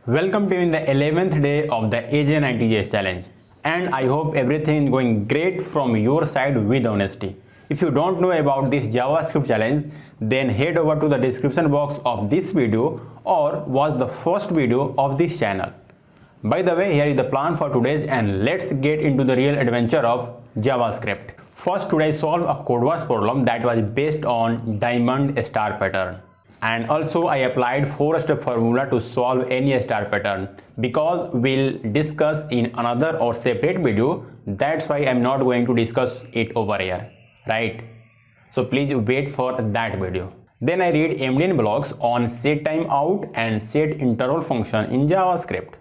Welcome to in the 11th day of the AJ90JS challenge, and I hope everything is going great from your side with honesty. If you don't know about this JavaScript challenge, then head over to the description box of this video or watch the first video of this channel. By the way, here is the plan for today's, and let's get into the real adventure of JavaScript. First, today solve a codewords problem that was based on diamond star pattern. And also I applied 4-step formula to solve any star pattern, because we'll discuss in another or separate video. That's why I'm not going to discuss it over here, right? So please wait for that video. Then I read MDN blocks on set timeout and set interval function in JavaScript.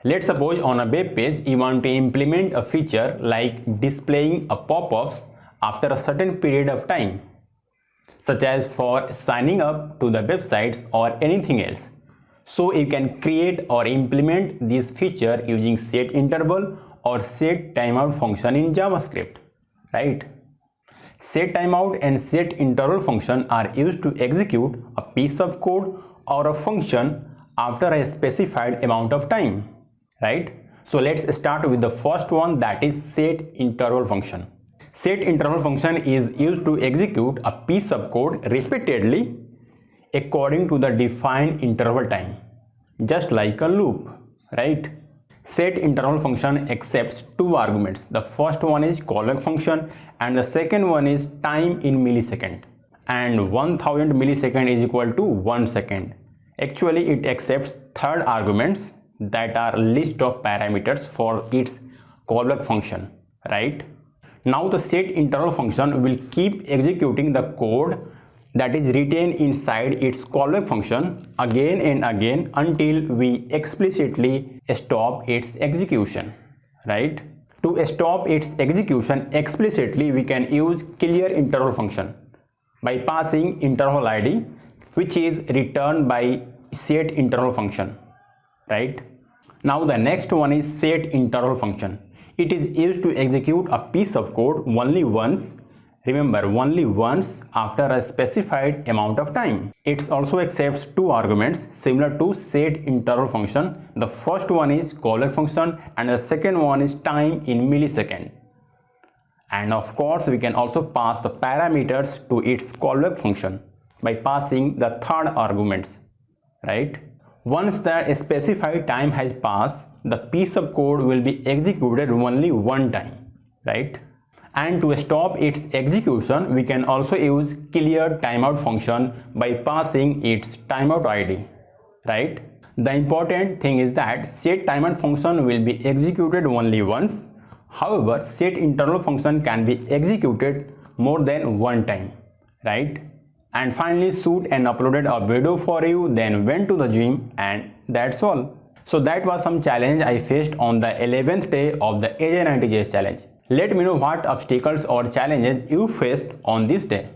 Let's suppose on a web page you want to implement a feature like displaying a pop-ups after a certain period of time, such as for signing up to the websites or anything else. So you can create or implement this feature using set interval or set timeout function in JavaScript, right? Set timeout and set interval function are used to execute a piece of code or a function after a specified amount of time, right? So let's start with the first one, that is set interval function. Set interval function is used to execute a piece of code repeatedly according to the defined interval time, just like a loop, right? Set interval function accepts two arguments. The first one is callback function and the second one is time in millisecond. And 1000 millisecond is equal to 1 second. Actually, it accepts third arguments that are list of parameters for its callback function, right? Now the set interval function will keep executing the code that is written inside its callback function again and again until we explicitly stop its execution, right? To stop its execution explicitly, we can use clear interval function by passing interval id, which is returned by set interval function, right? Now the next one is set interval function. It is used to execute a piece of code only once, remember, only once after a specified amount of time. It also accepts two arguments similar to set interval function. The first one is callback function and the second one is time in millisecond. And of course, we can also pass the parameters to its callback function by passing the third arguments, right? Once the specified time has passed, the piece of code will be executed only one time, right? And to stop its execution, we can also use clear timeout function by passing its timeout id, right? The important thing is that set timeout function will be executed only once. However, set interval function can be executed more than one time, right? And finally, shoot and uploaded a video for you, then went to the gym, and that's all. So that was some challenge I faced on the 11th day of the AJ90JS challenge. Let me know what obstacles or challenges you faced on this day.